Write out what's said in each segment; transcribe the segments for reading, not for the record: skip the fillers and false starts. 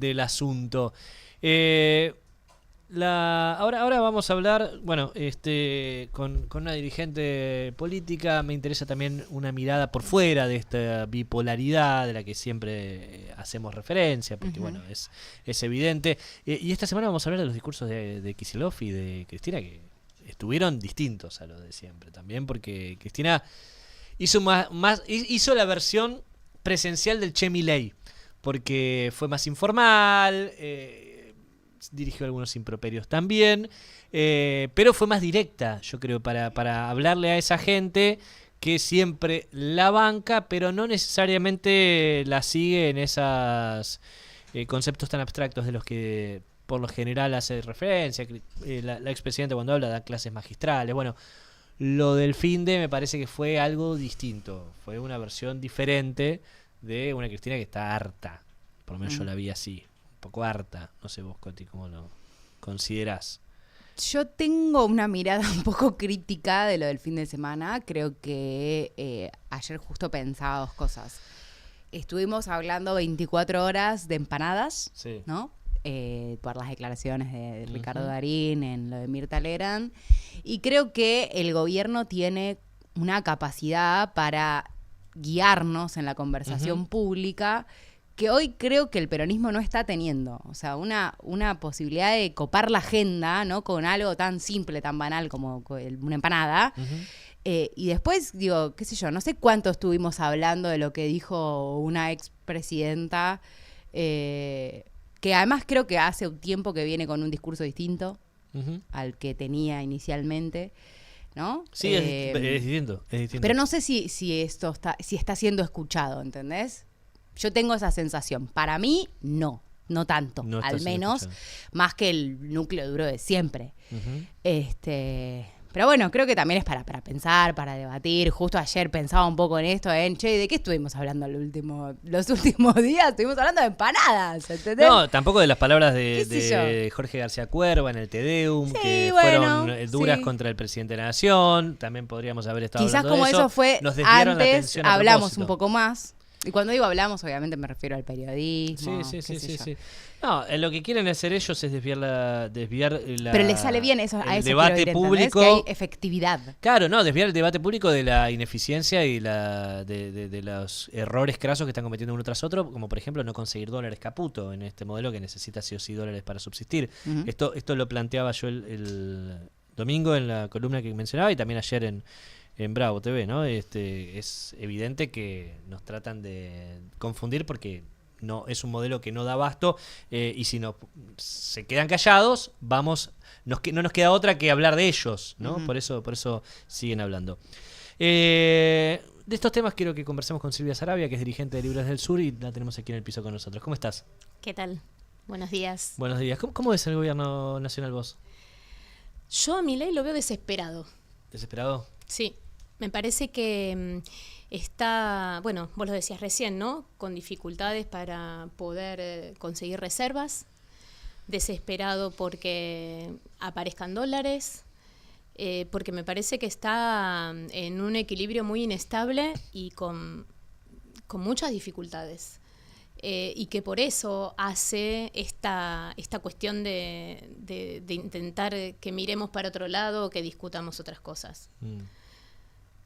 del asunto. Ahora vamos a hablar, con una dirigente política. Me interesa también una mirada por fuera de esta bipolaridad de la que siempre hacemos referencia, porque es evidente. Y esta semana vamos a hablar de los discursos de Kicillof y de Cristina, que estuvieron distintos a los de siempre también, porque Cristina hizo la versión presencial del Che Milei, porque fue más informal, dirigió algunos improperios también, pero fue más directa, yo creo, para hablarle a esa gente que siempre la banca, pero no necesariamente la sigue en esos conceptos tan abstractos de los que por lo general hace referencia. La expresidenta, cuando habla, da clases magistrales. Bueno, lo del finde me parece que fue algo distinto, fue una versión diferente de una Cristina que está harta, por lo menos yo la vi así, un poco harta. No sé vos, Coti, ¿cómo lo considerás? Yo tengo una mirada un poco crítica de lo del fin de semana. Creo que ayer justo pensaba dos cosas. Estuvimos hablando 24 horas de empanadas, sí, ¿no? Por las declaraciones de Ricardo Darín en lo de Mirta Legrand. Y creo que el gobierno tiene una capacidad para guiarnos en la conversación pública que hoy creo que el peronismo no está teniendo. O sea, una posibilidad de copar la agenda, ¿no? Con algo tan simple, tan banal como una empanada. Y después, digo, qué sé yo, no sé cuánto estuvimos hablando de lo que dijo una expresidenta, que además creo que hace un tiempo que viene con un discurso distinto al que tenía inicialmente, ¿no? Sí, es distinto. Pero no sé si esto está siendo escuchado, ¿entendés? Yo tengo esa sensación. Para mí, no tanto, no al menos, más que el núcleo duro de siempre. Pero bueno, creo que también es para pensar, para debatir. Justo ayer pensaba un poco en esto, che, ¿de qué estuvimos hablando los últimos días? Estuvimos hablando de empanadas, ¿entendés? No, tampoco de las palabras de Jorge García Cuerva en el Te Deum, que fueron duras contra el presidente de la Nación. También podríamos haber estado quizás hablando de eso. Quizás como eso fue nos desviaron antes, la atención a hablamos propósito. Un poco más. Y cuando digo hablamos, obviamente me refiero al periodismo. Sí. No, lo que quieren hacer ellos es desviar la pero les sale bien eso, a eso debate quiero ir, público. Que hay efectividad. Claro, no, desviar el debate público de la ineficiencia y de los errores crasos que están cometiendo uno tras otro, como por ejemplo no conseguir dólares caputo en este modelo que necesita sí o sí dólares para subsistir. Esto lo planteaba yo el domingo en la columna que mencionaba y también ayer en Bravo TV, ¿no? Es evidente que nos tratan de confundir porque no es un modelo que no da abasto, y si no se quedan callados, no nos queda otra que hablar de ellos, ¿no? Por eso siguen hablando. De estos temas quiero que conversemos con Silvia Sarabia, que es dirigente de Libres del Sur, y la tenemos aquí en el piso con nosotros. ¿Cómo estás? ¿Qué tal? Buenos días. Buenos días. ¿Cómo ves el gobierno nacional vos? Yo a Milei lo veo desesperado. ¿Desesperado? Sí. Me parece que está, bueno, vos lo decías recién, ¿no? Con dificultades para poder conseguir reservas, desesperado porque aparezcan dólares, porque me parece que está en un equilibrio muy inestable y con muchas dificultades. Y que por eso hace esta cuestión de intentar que miremos para otro lado o que discutamos otras cosas.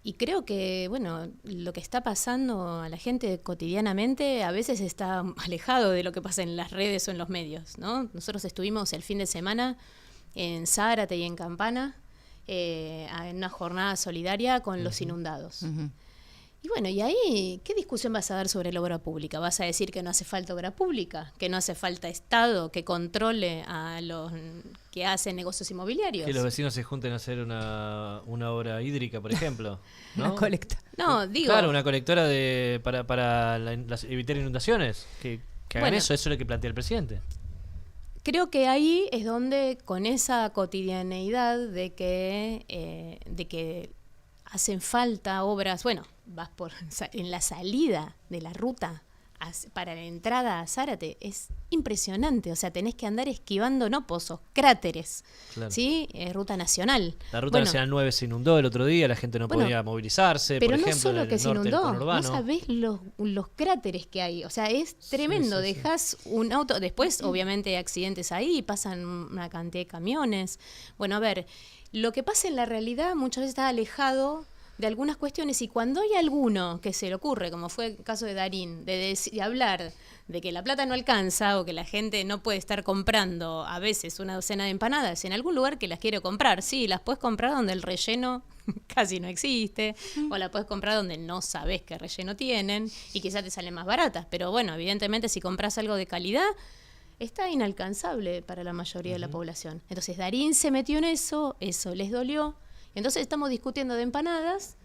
Y creo que, bueno, lo que está pasando a la gente cotidianamente a veces está alejado de lo que pasa en las redes o en los medios, ¿no? Nosotros estuvimos el fin de semana en Zárate y en Campana, en una jornada solidaria con los inundados. Y bueno, y ahí, ¿qué discusión vas a dar sobre la obra pública? ¿Vas a decir que no hace falta obra pública? ¿Que no hace falta Estado que controle a los que hacen negocios inmobiliarios? Que los vecinos se junten a hacer una obra hídrica, por ejemplo, ¿no? Una colecta. No, digo... Claro, una colectora para evitar inundaciones. Que hagan eso es lo que plantea el presidente. Creo que ahí es donde, con esa cotidianeidad de que hacen falta obras, bueno, vas en la salida de la ruta, para la entrada a Zárate es impresionante. O sea, tenés que andar esquivando, no pozos, cráteres. Claro. ¿Sí? Ruta nacional. La ruta nacional 9 se inundó el otro día, la gente no podía movilizarse, pero por no ejemplo, solo en que el se norte del inundó, conurbano. no sabés los cráteres que hay. O sea, es tremendo. Sí. Dejás un auto, después obviamente hay accidentes ahí, pasan una cantidad de camiones. Bueno, a ver, lo que pasa en la realidad muchas veces está alejado de algunas cuestiones, y cuando hay alguno que se le ocurre, como fue el caso de Darín, de hablar de que la plata no alcanza o que la gente no puede estar comprando a veces una docena de empanadas en algún lugar que las quiere comprar, sí, las puedes comprar donde el relleno casi no existe, o la puedes comprar donde no sabes qué relleno tienen y quizás te salen más baratas, pero bueno, evidentemente si compras algo de calidad está inalcanzable para la mayoría de la población. Entonces Darín se metió en eso les dolió. Entonces estamos discutiendo de empanadas,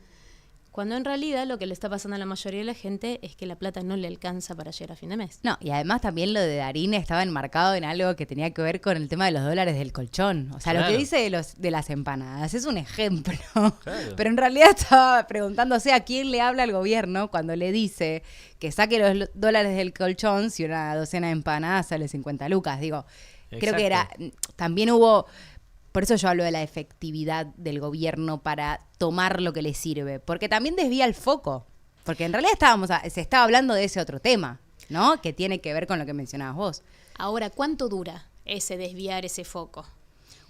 cuando en realidad lo que le está pasando a la mayoría de la gente es que la plata no le alcanza para llegar a fin de mes. No, y además también lo de Darín estaba enmarcado en algo que tenía que ver con el tema de los dólares del colchón. O sea, Claro. lo que dice de las empanadas es un ejemplo. Claro. Pero en realidad estaba preguntándose a quién le habla al gobierno cuando le dice que saque los dólares del colchón si una docena de empanadas sale 50 lucas. Digo, creo que también hubo... Por eso yo hablo de la efectividad del gobierno para tomar lo que le sirve. Porque también desvía el foco. Porque en realidad se estaba hablando de ese otro tema, ¿no? Que tiene que ver con lo que mencionabas vos. Ahora, ¿cuánto dura ese desviar ese foco?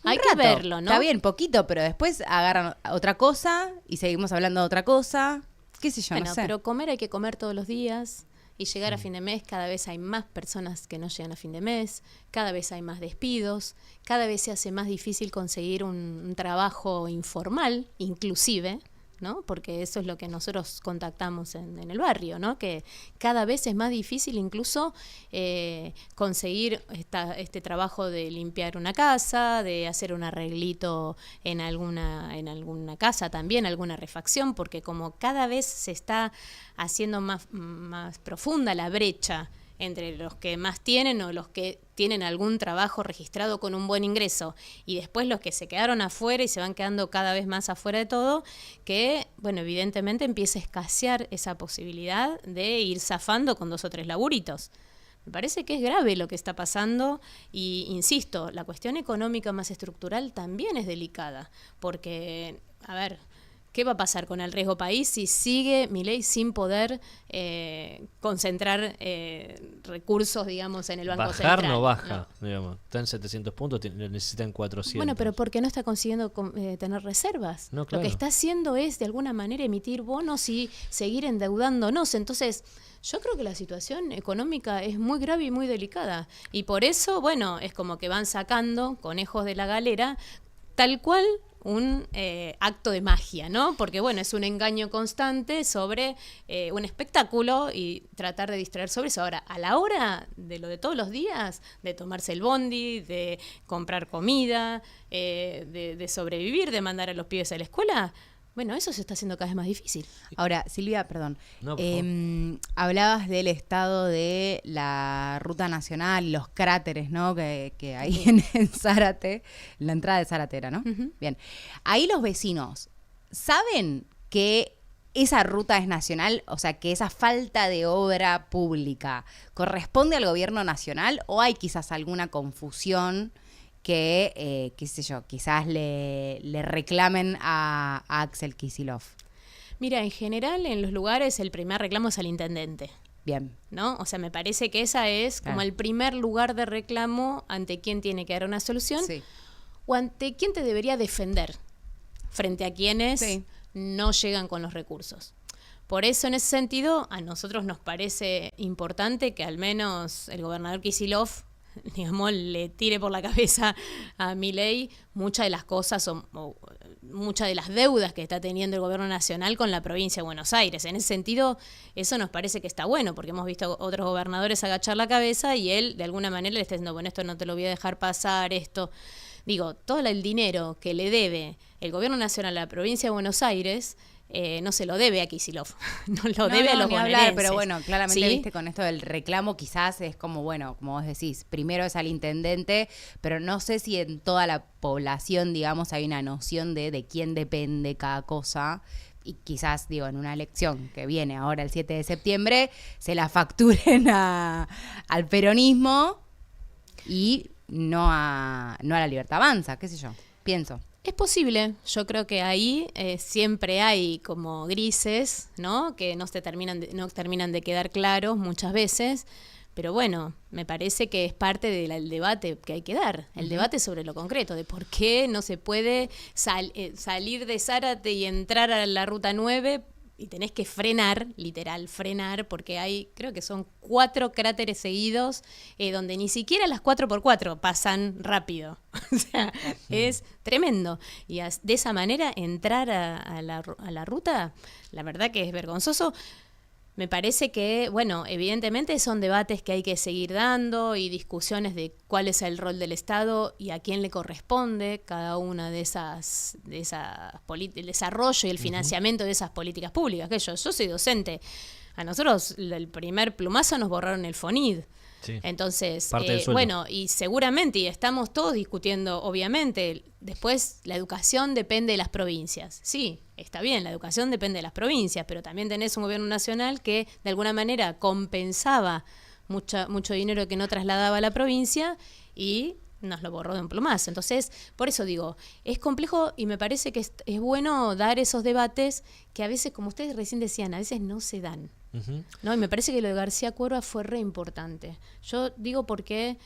Un Hay rato. que verlo, ¿no? Está bien, poquito, pero después agarran otra cosa y seguimos hablando de otra cosa. Qué sé yo, Bueno, no sé. pero comer hay que comer todos los días. Y llegar a fin de mes, cada vez hay más personas que no llegan a fin de mes, cada vez hay más despidos, cada vez se hace más difícil conseguir un trabajo informal, inclusive, ¿no? Porque eso es lo que nosotros contactamos en el barrio, ¿no? Que cada vez es más difícil incluso conseguir este trabajo de limpiar una casa, de hacer un arreglito en alguna casa también, alguna refacción, porque como cada vez se está haciendo más profunda la brecha entre los que más tienen o los que tienen algún trabajo registrado con un buen ingreso y después los que se quedaron afuera y se van quedando cada vez más afuera de todo, que, bueno, evidentemente empieza a escasear esa posibilidad de ir zafando con 2 o 3 laburitos. Me parece que es grave lo que está pasando y, insisto, la cuestión económica más estructural también es delicada, porque, a ver... ¿Qué va a pasar con el riesgo país si sigue Milei sin poder concentrar recursos, digamos, en el Banco Central? Bajar no baja, digamos. Está en 700 puntos, necesitan 400. Bueno, pero ¿por qué no está consiguiendo tener reservas? No, claro. Lo que está haciendo es, de alguna manera, emitir bonos y seguir endeudándonos. Entonces, yo creo que la situación económica es muy grave y muy delicada. Y por eso, bueno, es como que van sacando conejos de la galera, tal cual un acto de magia, ¿no? Porque, bueno, es un engaño constante sobre un espectáculo y tratar de distraer sobre eso. Ahora, a la hora de lo de todos los días, de tomarse el bondi, de comprar comida, de sobrevivir, de mandar a los pibes a la escuela, bueno, eso se está haciendo cada vez más difícil. Ahora, Silvia, perdón. No, por favor. Hablabas del estado de la ruta nacional, los cráteres, ¿no? Que hay en Zárate, la entrada de Zárate era, ¿no? Uh-huh. Bien. Ahí los vecinos, ¿saben que esa ruta es nacional? O sea, que esa falta de obra pública corresponde al gobierno nacional o hay quizás alguna confusión que, qué sé yo, quizás le reclamen a Axel Kicillof? Mira, en general, en los lugares el primer reclamo es al intendente, Bien. ¿no? O sea, me parece que esa es como el primer lugar de reclamo ante quién tiene que dar una solución Sí. o ante quién te debería defender frente a quienes Sí. no llegan con los recursos. Por eso, en ese sentido, a nosotros nos parece importante que al menos el gobernador Kicillof, digamos, le tire por la cabeza a Milei muchas de las cosas o muchas de las deudas que está teniendo el gobierno nacional con la provincia de Buenos Aires. En ese sentido, eso nos parece que está bueno, porque hemos visto otros gobernadores agachar la cabeza y él, de alguna manera, le está diciendo, bueno, esto no te lo voy a dejar pasar, esto. Digo, todo el dinero que le debe el gobierno nacional a la provincia de Buenos Aires no se lo debe a Kicillof, no lo debe a los ni bonaerenses. hablar, pero bueno, claramente, ¿Sí? viste, con esto del reclamo quizás es como, bueno, como vos decís, primero es al intendente, pero no sé si en toda la población, digamos, hay una noción de quién depende cada cosa. y quizás, digo, en una elección que viene ahora el 7 de septiembre, se la facturen al peronismo y no a la Libertad Avanza, qué sé yo, pienso. Es posible, yo creo que ahí siempre hay como grises, ¿no? Que no terminan de quedar claros muchas veces, pero bueno, me parece que es parte del debate que hay que dar, el debate sobre lo concreto, de por qué no se puede salir de Zárate y entrar a la Ruta 9 y tenés que frenar, literal, frenar, porque hay, creo que son 4 cráteres seguidos donde ni siquiera las 4x4 pasan rápido. O sea, es tremendo. Y de esa manera entrar a la ruta, la verdad que es vergonzoso. Me parece que, bueno, evidentemente son debates que hay que seguir dando y discusiones de cuál es el rol del Estado y a quién le corresponde cada una de esas el desarrollo y el financiamiento de esas políticas públicas. Que yo soy docente. A nosotros el primer plumazo nos borraron el FONID. Sí. Entonces, bueno, y seguramente, y estamos todos discutiendo, obviamente, después la educación depende de las provincias. Sí, está bien, la educación depende de las provincias, pero también tenés un gobierno nacional que de alguna manera compensaba mucho dinero que no trasladaba a la provincia y nos lo borró de un plumazo. Entonces, por eso digo, es complejo y me parece que es bueno dar esos debates que a veces, como ustedes recién decían, a veces no se dan. No, y me parece que lo de García Cuerva fue re importante. Yo digo porque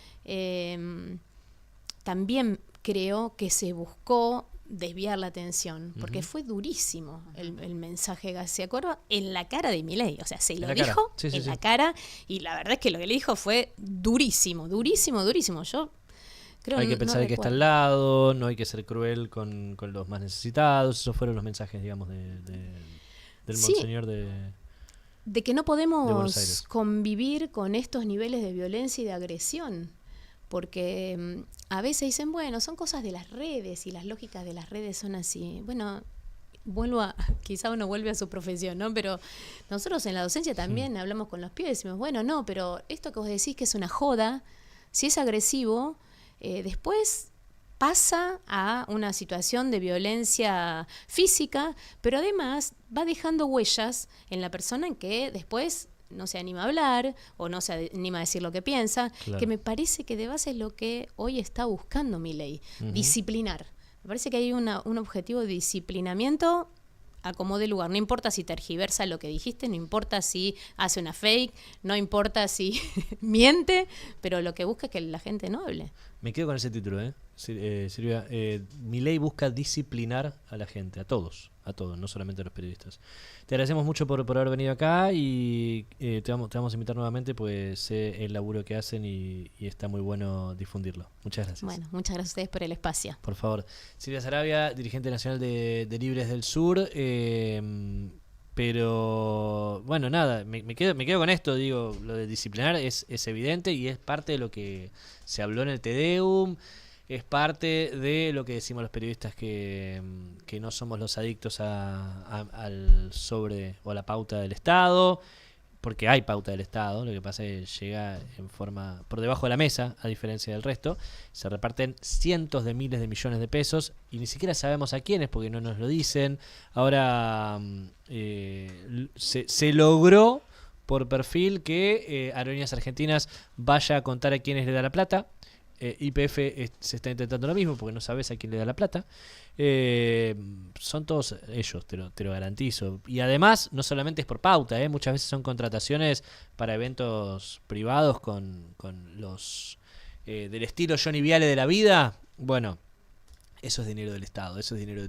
también creo que se buscó desviar la atención, porque fue durísimo el mensaje de García Cuerva en la cara de Milei. O sea, se lo dijo en la cara, y la verdad es que lo que le dijo fue durísimo, durísimo, durísimo. Yo creo hay que pensar que está al lado, no hay que ser cruel con los más necesitados. Esos fueron los mensajes, digamos, del monseñor de que no podemos convivir con estos niveles de violencia y de agresión, porque a veces dicen, bueno, son cosas de las redes y las lógicas de las redes son así. Bueno, quizá uno vuelve a su profesión, ¿no? Pero nosotros en la docencia también hablamos con los pibes y decimos, bueno, no, pero esto que vos decís que es una joda, si es agresivo, después pasa a una situación de violencia física, pero además va dejando huellas en la persona en que después no se anima a hablar o no se anima a decir lo que piensa, que me parece que de base es lo que hoy está buscando Milei, disciplinar. Me parece que hay un objetivo de disciplinamiento a como de lugar. No importa si tergiversa lo que dijiste, no importa si hace una fake, no importa si miente, pero lo que busca es que la gente no hable. Me quedo con ese título, Silvia. Milei busca disciplinar a la gente, a todos, no solamente a los periodistas. Te agradecemos mucho por haber venido acá y te vamos a invitar nuevamente, pues sé el laburo que hacen y está muy bueno difundirlo. Muchas gracias. Bueno, muchas gracias a ustedes por el espacio. Por favor. Silvia Saravia, dirigente nacional de Libres del Sur. Pero bueno, nada, me quedo con esto, digo, lo de disciplinar es evidente y es parte de lo que se habló en el Te Deum, es parte de lo que decimos los periodistas que no somos los adictos al sobre o a la pauta del Estado, porque hay pauta del Estado, lo que pasa es que llega en forma por debajo de la mesa, a diferencia del resto, se reparten cientos de miles de millones de pesos y ni siquiera sabemos a quiénes porque no nos lo dicen. Ahora se logró por perfil que Aerolíneas Argentinas vaya a contar a quiénes le da la plata. YPF se está intentando lo mismo porque no sabes a quién le da la plata. Son todos ellos, te lo garantizo. Y además, no solamente es por pauta, muchas veces son contrataciones para eventos privados con los del estilo Johnny Viale de la vida. Bueno, eso es dinero del Estado, eso es dinero de